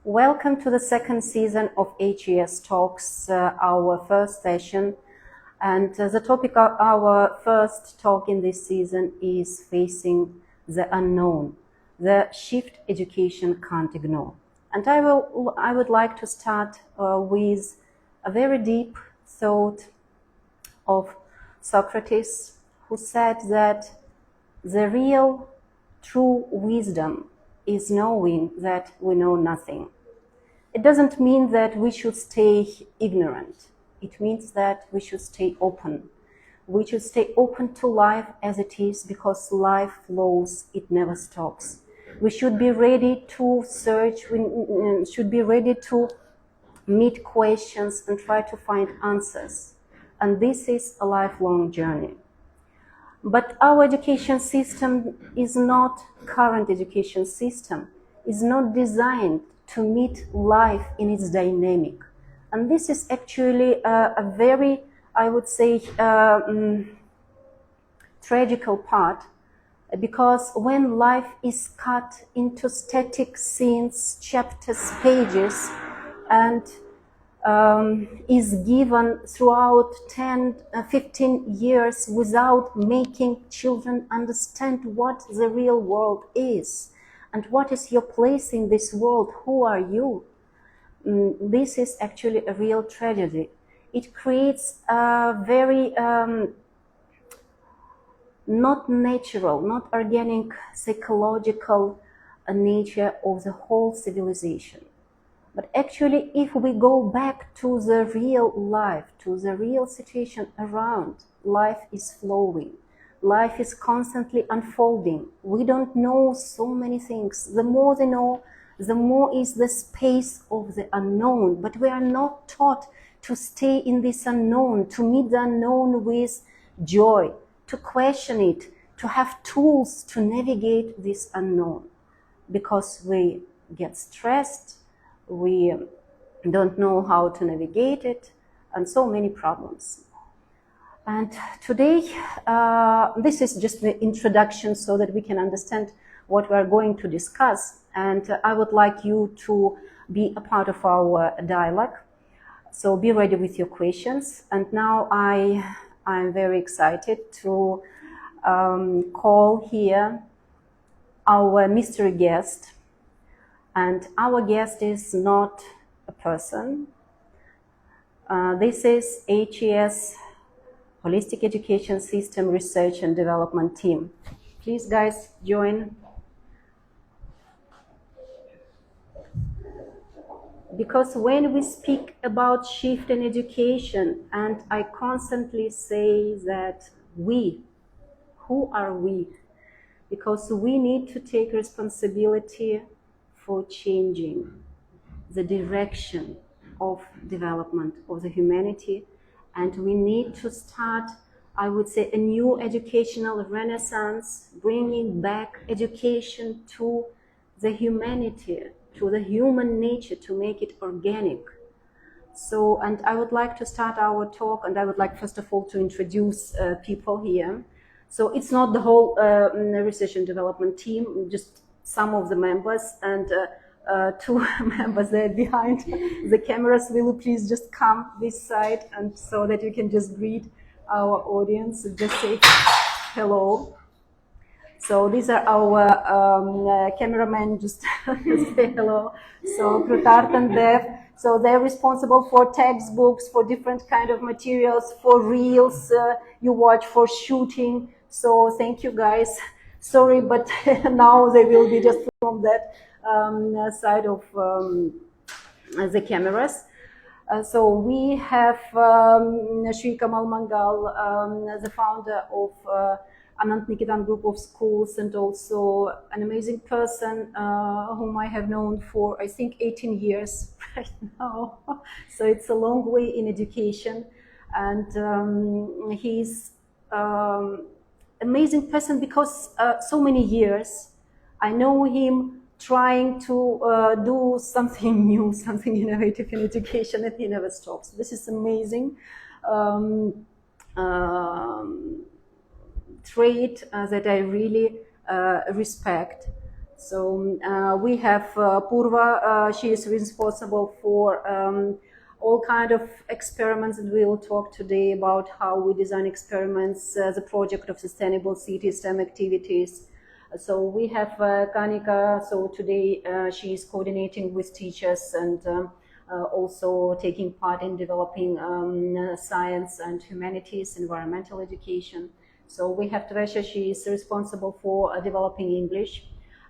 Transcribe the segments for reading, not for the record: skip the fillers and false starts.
Welcome to the second season of HES Talks, our first session. And the topic of our first talk in this season is facing the unknown, the shift education can't ignore. And I would like to start with a very deep thought of Socrates, who said that the real true wisdom is knowing that we know nothing. It doesn't mean that we should stay ignorant. It means that we should stay open. We should stay open to life as it is, because life flows, it never stops. We should be ready to search, we should be ready to meet questions and try to find answers. And this is a lifelong journey. But our education system is not, current education system is not designed to meet life in its dynamic. And this is actually a very, I would say, tragical part, because when life is cut into static scenes, chapters, pages, and is given throughout 10, 15 years without making children understand what the real world is and what is your place in this world, who are you. This is actually a real tragedy. It creates a very not natural, not organic, psychological nature of the whole civilization. But actually, if we go back to the real life, to the real situation around, life is flowing. Life is constantly unfolding. We don't know so many things. The more they know, the more is the space of the unknown. But we are not taught to stay in this unknown, to meet the unknown with joy, to question it, to have tools to navigate this unknown. Because we get stressed, we don't know how to navigate it, and so many problems. And today, this is just the introduction so that we can understand what we are going to discuss. And I would like you to be a part of our dialogue. So be ready with your questions. And now I'm very excited to call here our mystery guest. And our guest is not a person. This is HES, Holistic Education System Research and Development Team. Please, guys, join. Because when we speak about shift in education, and I constantly say that we, who are we? Because we need to take responsibility for changing the direction of development of the humanity, and we need to start, I would say, a new educational renaissance, bringing back education to the humanity, to the human nature, to make it organic. So, and I would like to start our talk, and I would like first of all to introduce people here. So it's not the whole research and development team, just some of the members, and two members there behind the cameras. Will you please just come this side, and so that you can just greet our audience, just say hello. So these are our cameramen, just say hello. So Krutart and Dev, so they're responsible for textbooks, for different kind of materials, for reels you watch, for shooting. So thank you guys. Sorry, but now they will be just from that side of the cameras. So we have Shri Kamal Mangal, the founder of Anant Niketan Group of Schools, and also an amazing person whom I have known for, I think, 18 years right now. So it's a long way in education, and he's amazing person because so many years I know him trying to do something new, something innovative in education, and he never stops. This is amazing trait that I really respect. So we have Purva, she is responsible for all kind of experiments, and we will talk today about how we design experiments as a project of sustainable city STEM activities. So we have Kanika, so today she is coordinating with teachers and also taking part in developing science and humanities, environmental education. So we have Tresha, she is responsible for developing English.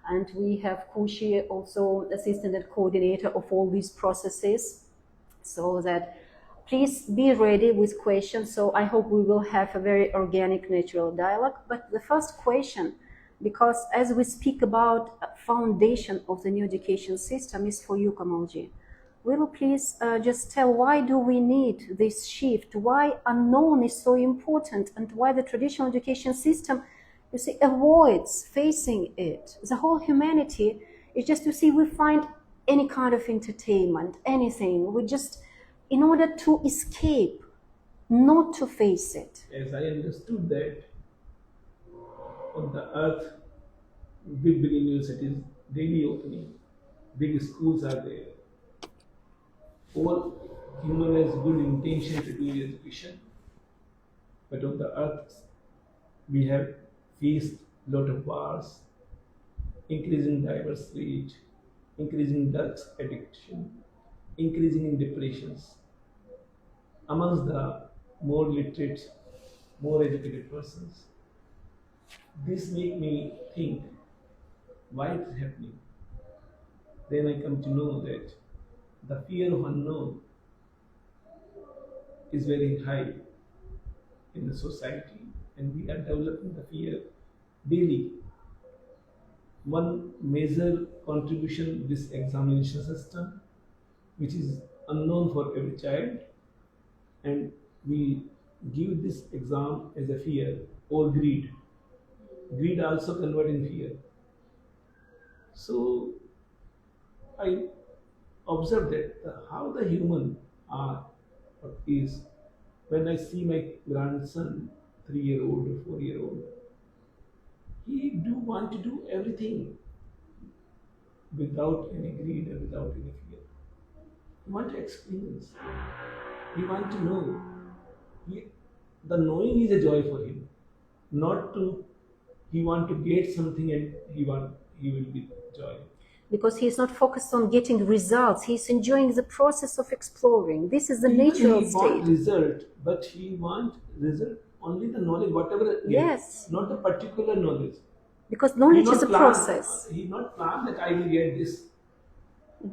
And we have Kushi, also assistant and coordinator of all these processes. So that please be ready with questions. So I hope we will have a very organic, natural dialogue. But the first question, because as we speak about foundation of the new education system, is for you, Kamalji. Will you please just tell why do we need this shift? Why unknown is so important, and why the traditional education system, you see, avoids facing it? The whole humanity is just, you see, we find any kind of entertainment, anything. We just, in order to escape, not to face it. As I understood that on the earth, big universities daily opening, big schools are there. All human has good intention to do education, but on the earth we have faced lot of wars, increasing divorce rate, increasing drugs addiction, increasing in depressions amongst the more literate, more educated persons. This make me think why it is happening. Then I come to know that the fear of unknown is very high in the society, and we are developing the fear daily. One major contribution this examination system, which is unknown for every child, and we give this exam as a fear or greed. Greed also convert in fear. So I observe that how the human are or is when I see my grandson, 3-year-old or 4-year-old, he do want to do everything without any greed and without any fear. He want to experience. He want to know. He, the knowing is a joy for him, not to he want to get something and he will be joy. Because he's not focused on getting results, he's enjoying the process of exploring. This is the Even natural he want state. result, but he want result only the knowledge, whatever Yes. not the particular knowledge. Because knowledge is a process. He not plan that I will get this.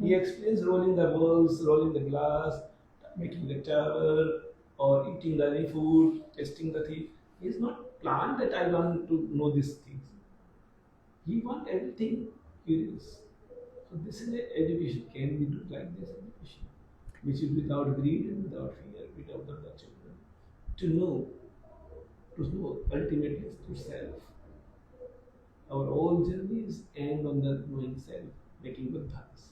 He explains rolling the balls, rolling the glass, making the tower, or eating the any food, testing the thing. He is not planned that I want to know these things. He want everything curious. So this is a education. Can we do like this education? Which is without greed and without fear, without the children. To know ultimately to self. Our all journeys end on the knowing self, making Buddhas.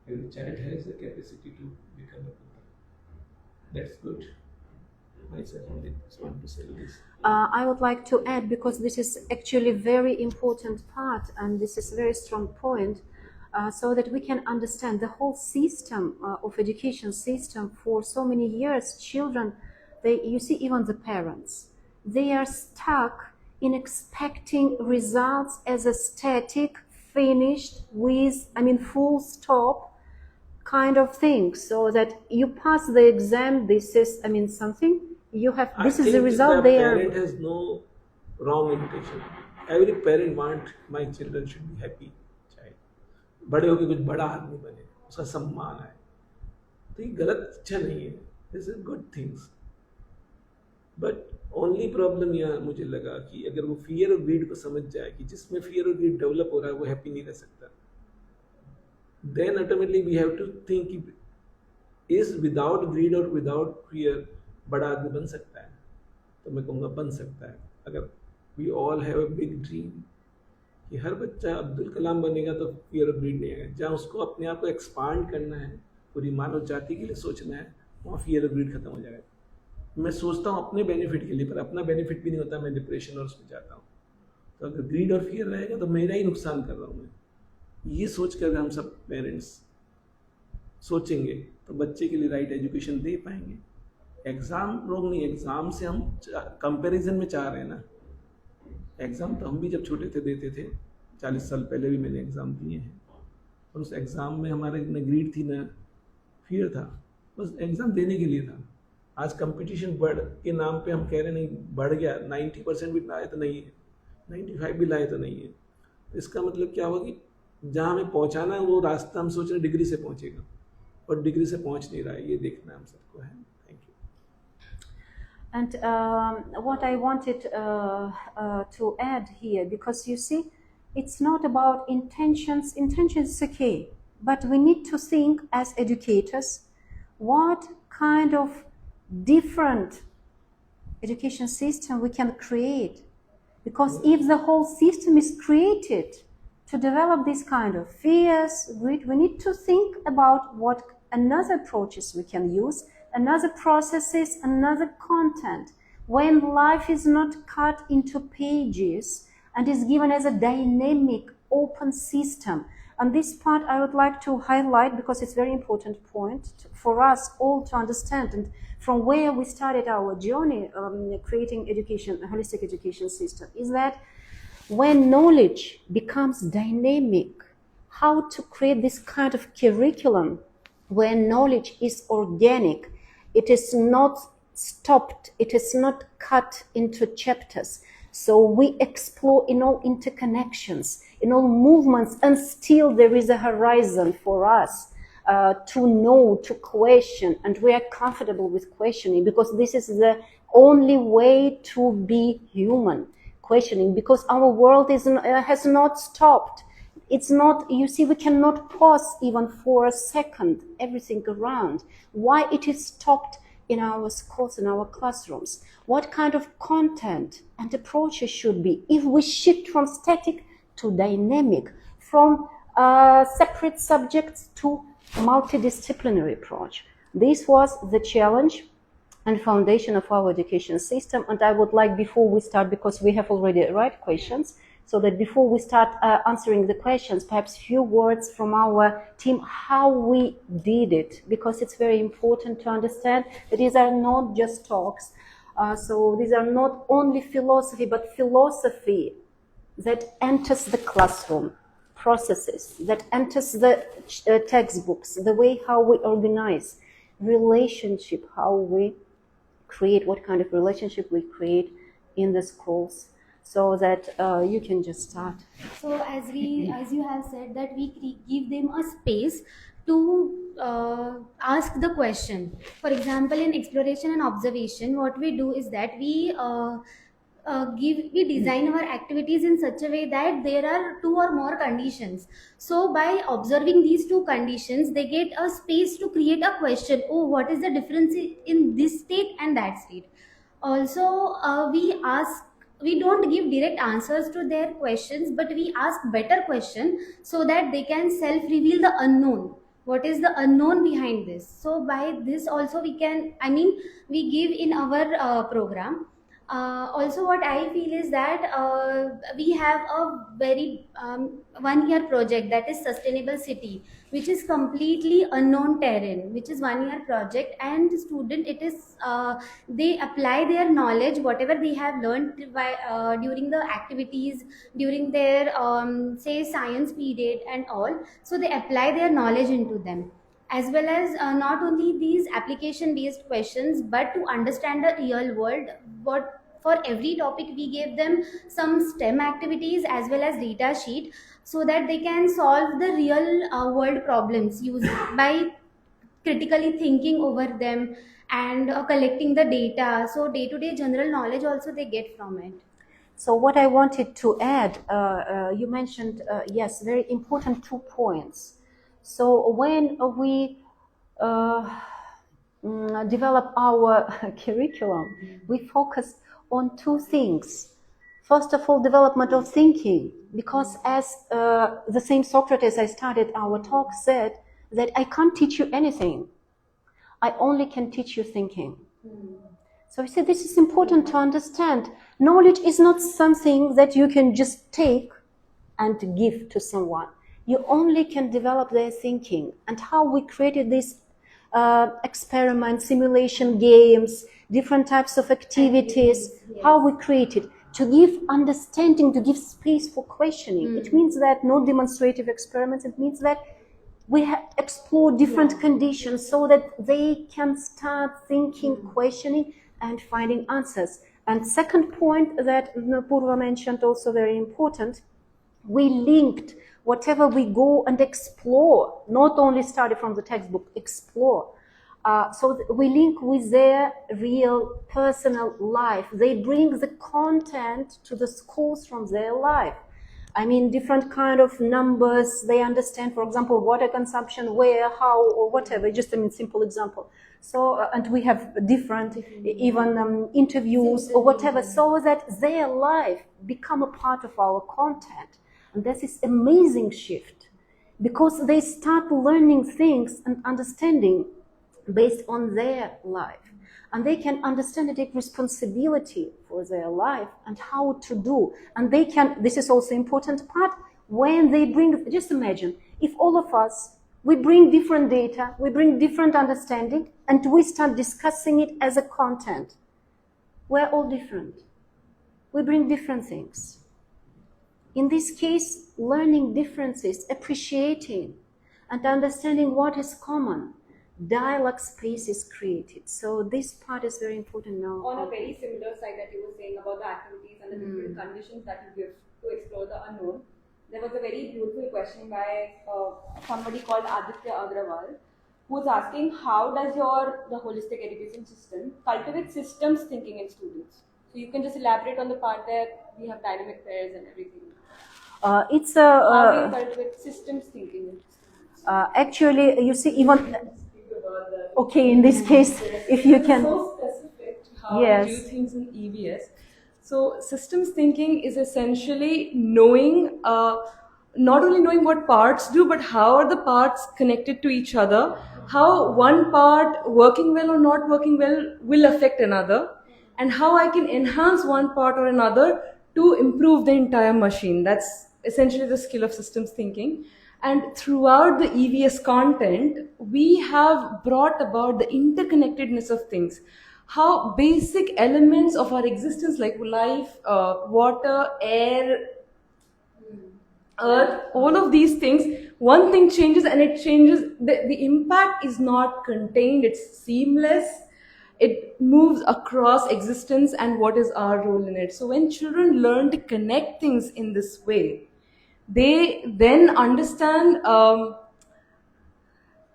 Every child has the capacity to become a Buddha. That's good. Myself only just want to say this. I would like to add, because this is actually a very important part, and this is a very strong point, so that we can understand the whole system of education system. For so many years, children, you see, even the parents, they are stuck in expecting results as a static, finished, with, full stop kind of thing. So that you pass the exam, this is, something you have. This is the result. The parent has no wrong intention. Every parent want my children should be happy. बड़े होकर कुछ बड़ा आदमी बने, उसका सम्मान है, तो ये गलत इच्छा नहीं है. This is good things. But only problem यहाँ मुझे लगा कि अगर वो फियर और ग्रीड को समझ जाए कि जिसमें फियर और ग्रीड डेवलप हो रहा है वो हैप्पी नहीं रह सकता, then ultimately we have to think is without greed और विदाउट फियर बड़ा आदमी बन सकता है. तो मैं कहूँगा बन सकता है. अगर we all have a big dream कि हर बच्चा अब्दुल कलाम बनेगा तो फियर ऑफ ग्रीड नहीं आएगा. जहाँ उसको अपने आप को एक्सपांड करना है, पूरी मानव जाति के लिए सोचना है, वहाँ फियर ऑफ ग्रीड खत्म हो जाएगा. मैं सोचता हूँ अपने बेनिफिट के लिए, पर अपना बेनिफिट भी नहीं होता, मैं डिप्रेशन और उसमें जाता हूँ. तो अगर ग्रीड और फियर रहेगा तो मेरा ही नुकसान कर रहा हूँ मैं. ये सोच कर हम सब पेरेंट्स सोचेंगे तो बच्चे के लिए राइट एजुकेशन दे पाएंगे। एग्ज़ाम रोग नहीं, एग्ज़ाम से हम कंपैरिजन में चाह रहे हैं ना। एग्ज़ाम तो हम भी जब छोटे थे देते थे, 40 साल पहले भी मैंने एग्ज़ाम दिए हैं, और उस एग्ज़ाम में हमारे न ग्रीड थी न फियर था, बस एग्ज़ाम देने के लिए था। आज कंपटीशन बढ़ के नाम पे हम कह रहे नहीं बढ़ गया, 90% भी लाए तो नहीं है, 95 भी लाए तो नहीं है। इसका मतलब क्या होगा कि जहाँ हमें पहुँचाना है वो रास्ता हम सोच रहे डिग्री से पहुँचेगा, और डिग्री से पहुँच नहीं रहा है, ये देखना हम सबको है। Thank you. And what I wanted to add here, because you see, it's not about intentions. Intentions is okay, but we need to think as educators, what kind of different education system we can create. Because if the whole system is created to develop this kind of fears, we need to think about what another approaches we can use, another processes, another content, when life is not cut into pages and is given as a dynamic, open system. And this part I would like to highlight because it's a very important point for us all to understand. And from where we started our journey creating education, a holistic education system, is that when knowledge becomes dynamic, how to create this kind of curriculum where knowledge is organic, it is not stopped, it is not cut into chapters. So we explore in all interconnections, in all movements, and still there is a horizon for us to know, to question, and we are comfortable with questioning because this is the only way to be human. Questioning, because our world has not stopped. It's not, you see, we cannot pause even for a second everything around. Why it is stopped in our schools, in our classrooms? What kind of content and approaches should be if we shift from static to dynamic, from separate subjects to multidisciplinary approach? This was the challenge and foundation of our education system. And I would like, before we start, because we have already right questions, so that before we start answering the questions, perhaps few words from our team, how we did it, because it's very important to understand that these are not just talks. So these are not only philosophy, but philosophy that enters the classroom, processes, that enters the textbooks, the way how we organize, relationship, how we create, what kind of relationship we create in the schools, so that you can just start. So as you have said that we give them a space to ask the question. For example, in exploration and observation, what we do is that we design our activities in such a way that there are two or more conditions. So by observing these two conditions, they get a space to create a question. Oh, what is the difference in this state and that state? Also, we don't give direct answers to their questions, but we ask better question so that they can self reveal the unknown. What is the unknown behind this? So by this also we can, we give in our program. Also what I feel is that we have a very 1 year project, that is sustainable city, which is completely unknown terrain, which is 1 year project, and student, it is they apply their knowledge, whatever they have learned by during the activities, during their say science period and all. So they apply their knowledge into them, as well as not only these application based questions, but to understand the real world. What for every topic we gave them some STEM activities as well as data sheet, so that they can solve the real world problems used by critically thinking over them and collecting the data. So day to day general knowledge also they get from it. So what I wanted to add, you mentioned, yes, very important 2 points. So when we develop our curriculum, we focus on 2 things. First of all, development of thinking, because as the same Socrates I started our talk said, that I can't teach you anything. I only can teach you thinking. So you see, this is important to understand. Knowledge is not something that you can just take and give to someone. you only can develop their thinking. And how we created these experiments, simulation games, different types of activities, how we created to give understanding, to give space for questioning. It means that no demonstrative experiments, it means that we explore different conditions so that they can start thinking, questioning, and finding answers. And second point that Purva mentioned, also very important, we linked whatever we go and explore, not only study from the textbook, explore. So we link with their real personal life. They bring the content to the schools from their life. I mean, different kind of numbers, they understand, for example, water consumption, where, how, or whatever, just a simple example. So, and we have different, even interviews or whatever, so that their life become a part of our content. And this is amazing shift, because they start learning things and understanding based on their life. And they can understand and take responsibility for their life and how to do. And they can, this is also important part, when they bring, just imagine, if all of us, we bring different data, we bring different understanding, and we start discussing it as a content. We're all different. We bring different things. In this case, learning differences, appreciating, and understanding what is common, dialogue space is created. So this part is very important now. On a very similar side that you were saying about the activities and the different conditions that you give to explore the unknown, there was a very beautiful question by somebody called Aditya Agrawal, who was asking, how does the holistic education system cultivate systems thinking in students? So you can just elaborate on the part that we have dynamic pairs and everything. It's how do you cultivate systems thinking in students? Actually, you see, even okay, in this case, if you can. So specific to how Yes. we do things in EVS. So systems thinking is essentially knowing, not only knowing what parts do, but how are the parts connected to each other, how one part working well or not working well will affect another, and how I can enhance one part or another to improve the entire machine. That's essentially the skill of systems thinking. And throughout the EVS content, we have brought about the interconnectedness of things. How basic elements of our existence, like life, water, air, earth, all of these things, one thing changes and it changes. The impact is not contained, it's seamless. It moves across existence and what is our role in it. So when children learn to connect things in this way, they then understand,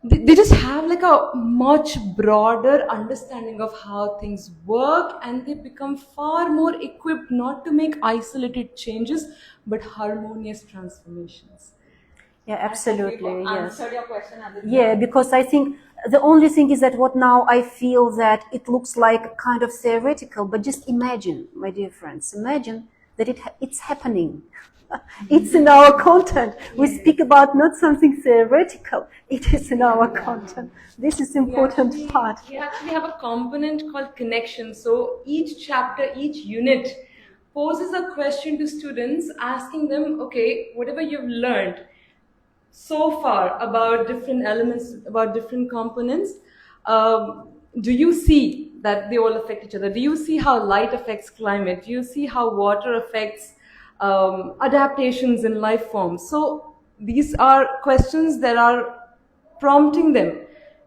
they just have like a much broader understanding of how things work, and they become far more equipped not to make isolated changes but harmonious transformations. Yeah, absolutely. Yes. Answered your question, Aditya. Yeah, because I think the only thing is that what now I feel that it looks like kind of theoretical, but just imagine, my dear friends, imagine that it's happening. It's in our content. We speak about not something theoretical. It is in our content. This is important part. We actually have a component called connection. So each chapter, each unit poses a question to students, asking them, okay, whatever you've learned so far about different elements, about different components, do you see that they all affect each other? Do you see how light affects climate? Do you see how water affects adaptations in life forms? So these are questions that are prompting them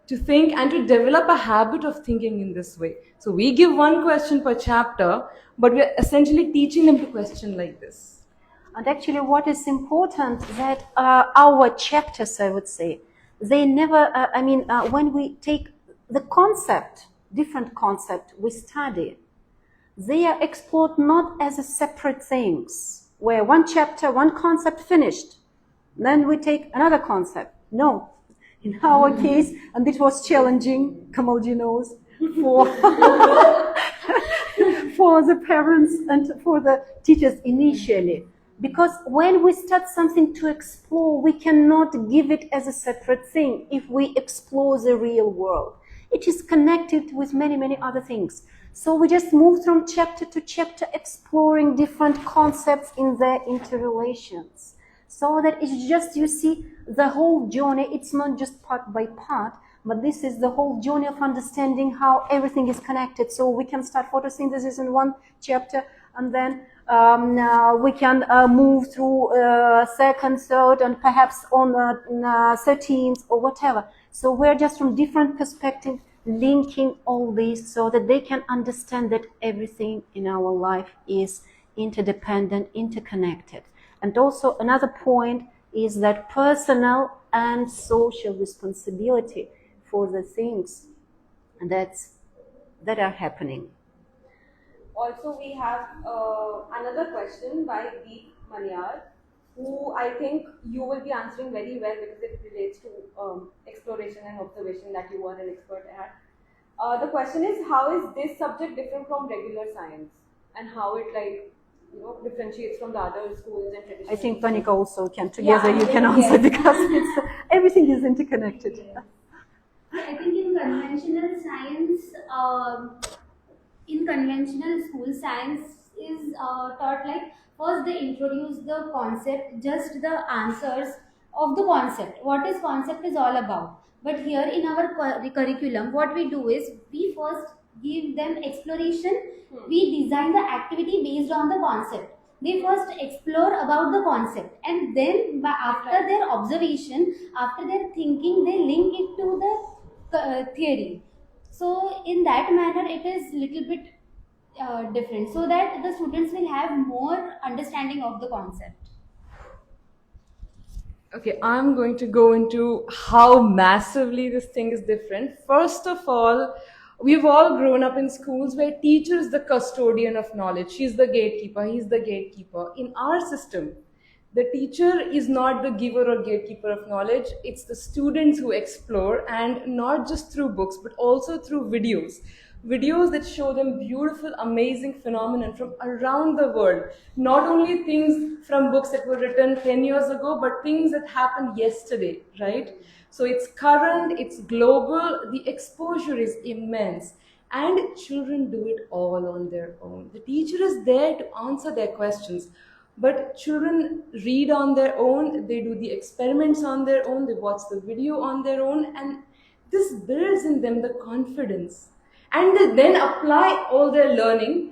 to think and to develop a habit of thinking in this way. So we give one question per chapter, but we're essentially teaching them to question like this. And actually what is important that our chapters, I would say, they never, when we take the concept, different concept we study, they are explored not as a separate things, where one chapter, one concept finished, then we take another concept. No. In our case, and it was challenging, Kamalji knows, for the parents and for the teachers initially. Because when we start something to explore, we cannot give it as a separate thing if we explore the real world. It is connected with many, many other things. So we just move from chapter to chapter, exploring different concepts in their interrelations. So that it's just, you see, the whole journey, it's not just part by part, but this is the whole journey of understanding how everything is connected. So we can start photosynthesis in one chapter, and then we can move through second, third, and perhaps on 13th or whatever. So we're just from different perspectives linking all this so that they can understand that everything in our life is interdependent, interconnected. And also another point is that personal and social responsibility for the things that are happening. Also, we have another question by Deep Maniar, who I think you will be answering very well because it relates to exploration and observation that you are an expert at. The question is, how is this subject different from regular science, and how it differentiates from the other schools and traditional? I think Panika also can together. Yeah, you can answer because everything is interconnected. I think in conventional science, in conventional school, science is taught like first they introduce the concept, just the answers of the concept. What is concept is all about. But here in our curriculum, what we do is we first give them exploration. We design the activity based on the concept. They first explore about the concept, and then after their observation, after their thinking, they link it to the theory. So in that manner, it is little bit different, so that the students will have more understanding of the concept. Okay, I'm going to go into how massively this thing is different. First of all, we've all grown up in schools where teacher is the custodian of knowledge. She's the gatekeeper, he's the gatekeeper. In our system, the teacher is not the giver or gatekeeper of knowledge. It's the students who explore, and not just through books, but also through videos. Videos that show them beautiful, amazing phenomenon from around the world. Not only things from books that were written 10 years ago, but things that happened yesterday, right? So it's current, it's global, the exposure is immense. And children do it all on their own. The teacher is there to answer their questions. But children read on their own, they do the experiments on their own, they watch the video on their own, and this builds in them the confidence. And they then apply all their learning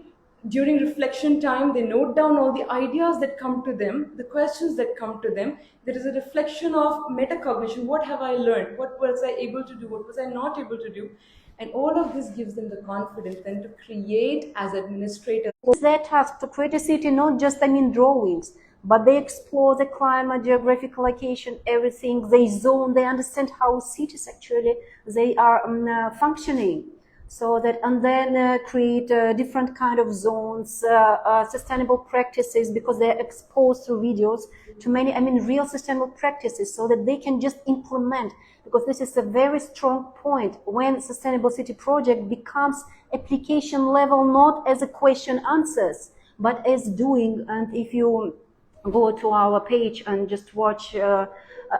during reflection time. They note down all the ideas that come to them, the questions that come to them. There is a reflection of metacognition. What have I learned? What was I able to do? What was I not able to do? And all of this gives them the confidence then to create as administrators. It's their task to create a city, not just, drawings, but they explore the climate, geographical location, everything. They zone, they understand how cities actually, they are functioning. So that, and then create different kind of zones, sustainable practices, because they're exposed through videos to many, real sustainable practices, so that they can just implement. Because this is a very strong point when sustainable city project becomes application level, not as a question answers, but as doing. And if you go to our page and just watch a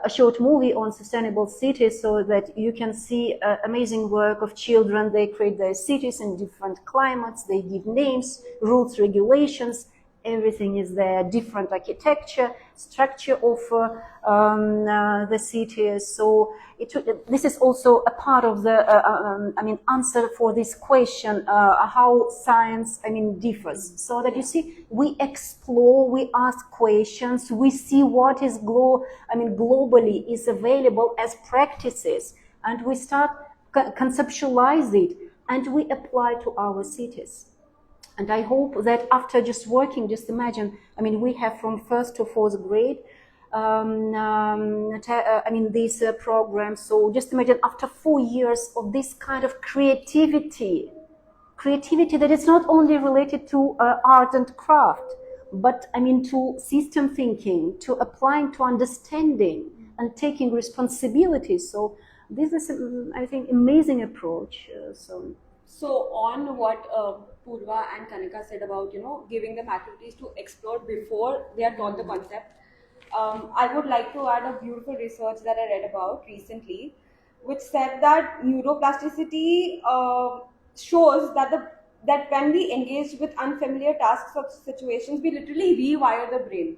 short movie on sustainable cities, so that you can see amazing work of children. They create their cities in different climates, they give names, rules, regulations, everything is there, different architecture, structure of the cities. So this is also a part of the answer for this question, how science differs. So that you see, we explore, we ask questions, we see what is globally is available as practices, and we start conceptualize it, and we apply to our cities. And I hope that after just working, just imagine, we have from first to fourth grade, this program. So just imagine after 4 years of this kind of creativity that is not only related to art and craft, but to system thinking, to applying, to understanding and taking responsibility. So this is, I think, amazing approach. So on what Purva and Kanika said about giving them activities to explore before they are taught the concept, I would like to add a beautiful research that I read about recently, which said that neuroplasticity shows that when we engage with unfamiliar tasks or situations, we literally rewire the brain.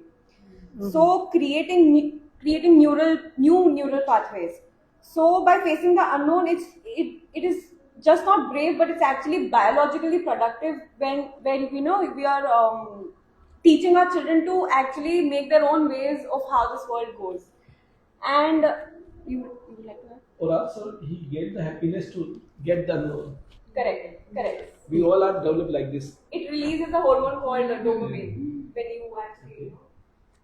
So creating new neural pathways. So by facing the unknown, it is just not brave, but it's actually biologically productive when we are teaching our children to actually make their own ways of how this world goes. And you would like to add? Or also, he get the happiness to get the unknown. Correct. We all are developed like this. It releases a hormone called dopamine when you actually.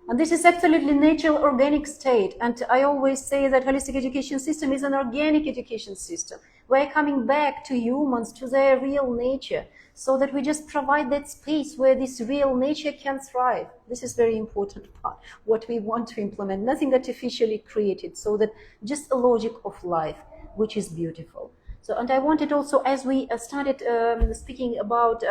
And this is absolutely natural organic state. And I always say that holistic education system is an organic education system. We're coming back to humans, to their real nature, so that we just provide that space where this real nature can thrive. This is very important part, what we want to implement. Nothing artificially created, so that just a logic of life, which is beautiful. So, and I wanted also, as we started speaking about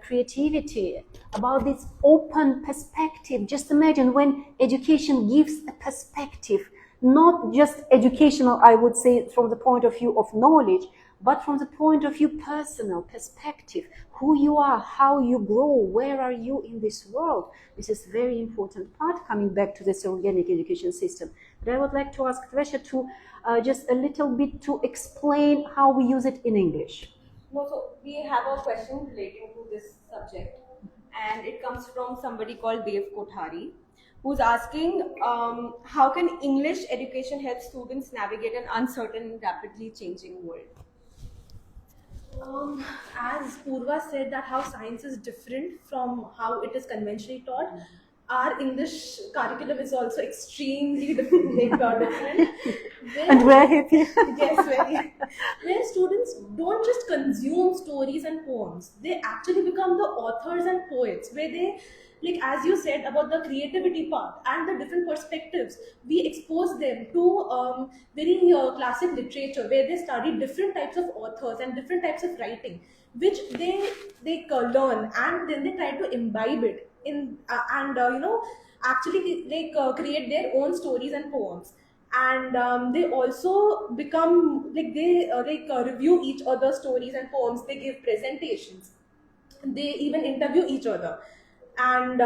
creativity, about this open perspective. Just imagine when education gives a perspective, not just educational, I would say, from the point of view of knowledge, but from the point of view personal perspective, who you are, how you grow, where are you in this world. This is very important part, coming back to this organic education system. But I would like to ask Tresha to just a little bit to explain how we use it in English. No, so we have a question relating to this subject, and it comes from somebody called Dev Kothari, who's asking how can English education help students navigate an uncertain, rapidly changing world? As Purva said that how science is different from how it is conventionally taught, our English curriculum is also extremely different. And we're happy. Yes, very. Where students don't just consume stories and poems, they actually become the authors and poets, where they, like as you said about the creativity part and the different perspectives, we expose them to very classic literature where they study different types of authors and different types of writing, which they learn, and then they try to imbibe it in and actually create their own stories and poems. And they also become like they review each other's stories and poems, they give presentations, they even interview each other. And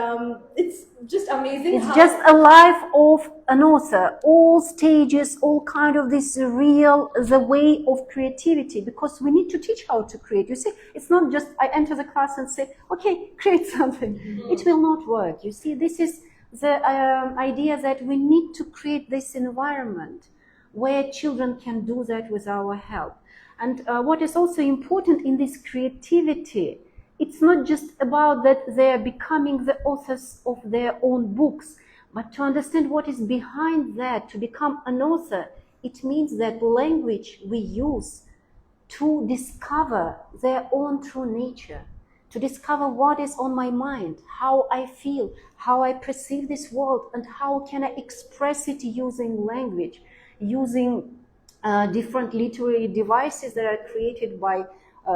it's just amazing. It's just a life of an author, all stages, all kind of this real, the way of creativity, because we need to teach how to create. You see, it's not just I enter the class and say, okay, create something. It will not work. You see, this is the idea that we need to create this environment where children can do that with our help. And what is also important in this creativity, it's not just about that they are becoming the authors of their own books, but to understand what is behind that. To become an author, it means that language we use to discover their own true nature, to discover what is on my mind, how I feel, how I perceive this world, and how can I express it using language, using different literary devices that are created by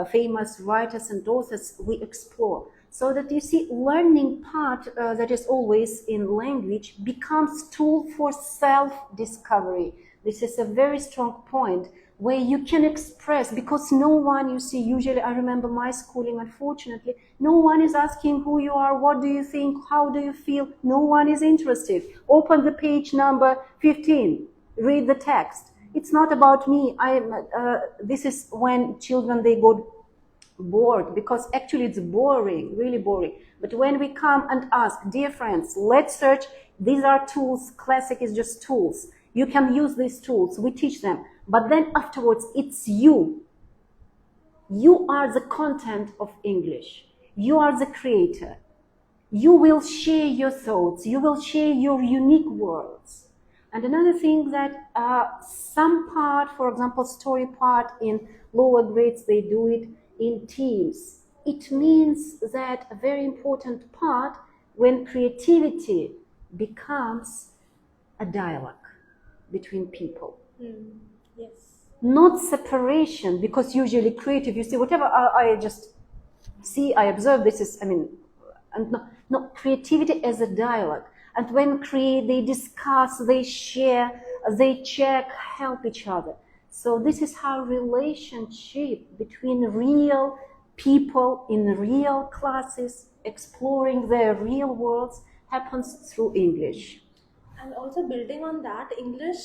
famous writers and authors. We explore. So that you see, learning part that is always in language becomes tool for self-discovery. This is a very strong point where you can express, because no one, you see, usually I remember my schooling, unfortunately, no one is asking who you are, what do you think, how do you feel, no one is interested. Open the page number 15, read the text. It's not about me. This is when children, they go bored, because actually it's boring, really boring. But when we come and ask, dear friends, let's search, these are tools, classic is just tools. You can use these tools, we teach them. But then afterwards, it's you. You are the content of English. You are the creator. You will share your thoughts. You will share your unique words. And another thing that some part, for example, story part in lower grades, they do it in teams. It means that a very important part when creativity becomes a dialogue between people. Yes. Not separation, because usually creative, you see, whatever I just see, I observe, this is, and no, creativity as a dialogue. And when they discuss, they share, they check, help each other. So this is how relationship between real people in real classes, exploring their real worlds, happens through English. And also building on that, English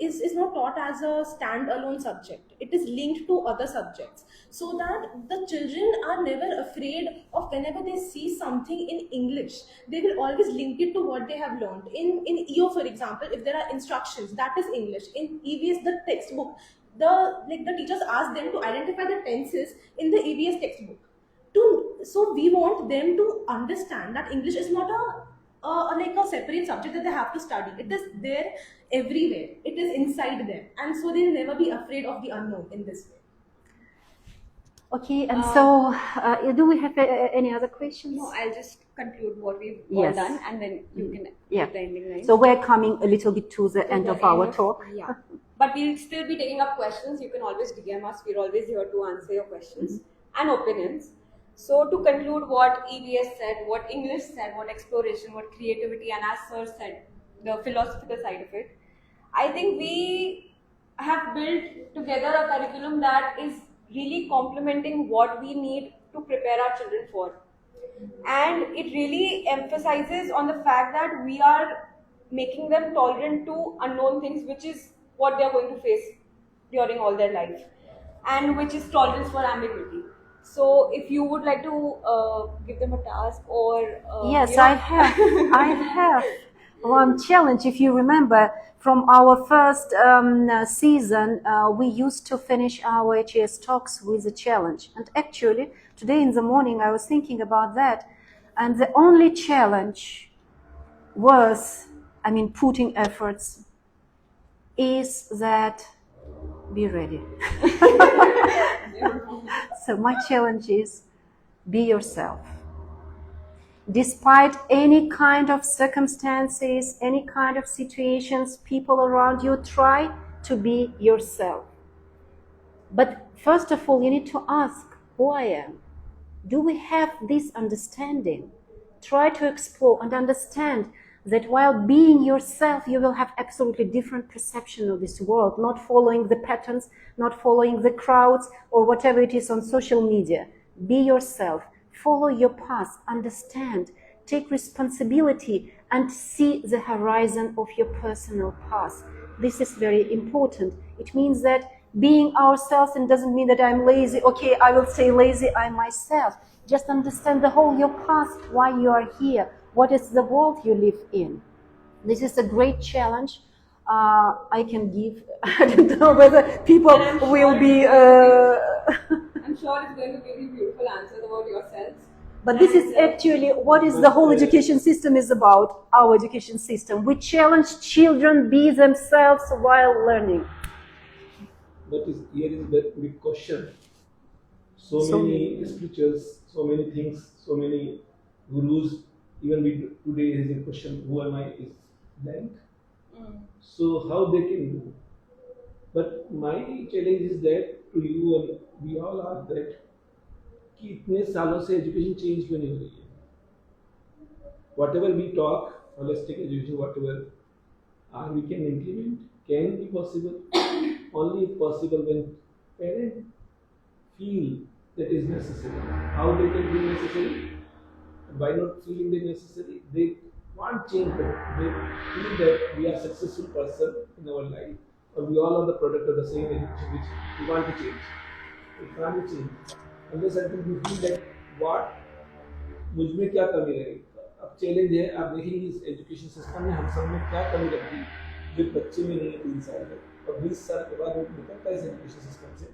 is not taught as a standalone subject. It is linked to other subjects, so that the children are never afraid of whenever they see something in English. They will always link it to what they have learned. In EO, for example, if there are instructions, that is English. In EVS, the textbook, the teachers ask them to identify the tenses in the EVS textbook. So we want them to understand that English is not like a separate subject that they have to study. It is there everywhere. It is inside them, and so they'll never be afraid of the unknown in this way. Okay, and so do we have any other questions? No, I'll just conclude what we've Yes. all done, and then you can Yeah. give the ending line. So we're coming a little bit to the end the of our end of- talk. Yeah. But we'll still be taking up questions. You can always DM us. We're always here to answer your questions and opinions. So to conclude what EVS said, what English said, what exploration, what creativity, and as Sir said, the philosophical side of it, I think we have built together a curriculum that is really complementing what we need to prepare our children for. And it really emphasizes on the fact that we are making them tolerant to unknown things, which is what they're going to face during all their life, and which is tolerance for ambiguity. So if you would like to give them a task or Yes, I have. I have one challenge. If you remember from our first season, we used to finish our HES talks with a challenge. And actually, today in the morning, I was thinking about that. And the only challenge was, putting efforts, is that be ready. So my challenge is be yourself. Despite any kind of circumstances, any kind of situations, people around you, try to be yourself. But first of all, you need to ask who I am. Do we have this understanding? Try to explore and understand that while being yourself, you will have absolutely different perception of this world, not following the patterns, not following the crowds or whatever it is on social media. Be yourself, follow your path, understand, take responsibility, and see the horizon of your personal path. This is very important. It means that being ourselves, and doesn't mean that I'm lazy. Okay, I will say lazy, I'm myself. Just understand the whole your past, why you are here, what is the world you live in. This is a great challenge I can give. I don't know whether people will be... I'm sure it's going to give you beautiful answers about yourselves. But this is actually what is the whole education system is about, our education system. We challenge children be themselves while learning. But here is the big question. So many scriptures, so many things, so many gurus. Even we today is a question: who am I? Is blank. So how they can do? But my challenge is that to you and we all are that कि इतने सालों से education change क्यों नहीं हो रही है? Whatever we talk, holistic education, whatever, we can implement, can be possible. Only possible when parents feel that is necessary. How they can feel necessary? By not feeling they necessary, they want change, but they feel that we are successful person in our life, or we all are the product of the same education which we want to change. It can't be changed unless until we feel that what मुझ में क्या कमी रहेगी. अब challenge है, आप देखेंगे इस एजुकेशन सिस्टम में हम सब में क्या कमी रहती है जो बच्चे में नहीं है 3 साल में, और 20 साल के बाद वो निकलता है इस एजुकेशन सिस्टम से.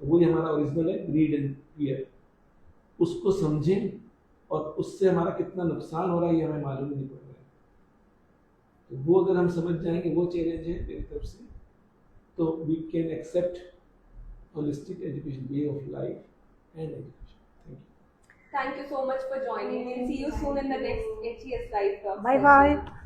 तो वही हमारा ओरिजिनल है, ग्रीड एंड फियर. उसको समझें और उससे हमारा कितना नुकसान हो रहा है ये हमें मालूम नहीं पड़ रहा है. तो वो अगर हम समझ जाएंगे, वो चैलेंज है मेरी तरफ से, तो we can accept holistic education, way of life and education. Thank you so much for joining. We'll see you soon in the next HES Live Talk. Bye bye.